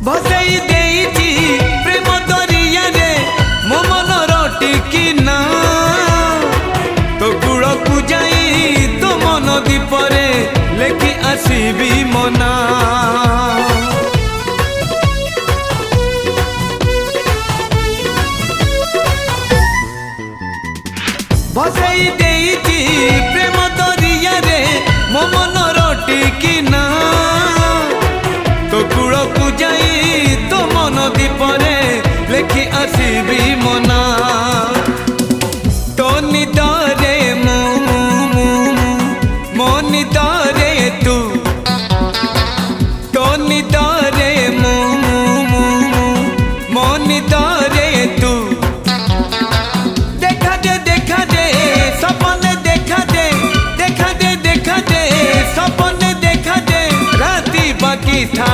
भसई देइची प्रेम दरिया रे मो मनर टिकिना तो कूल को जाई तो मन दीपरे लेखि आसीबी मना भसई देइची प्रेम दरिया रे मो मनर टिकिना तो कूल को जाई तो मन दीपरे लेखि आसीबी मना तो निदरे मो निदरे तू तो निदरे मो निदरे तू देखा दे सपने देखा दे सपने देखा दे राती बाकी था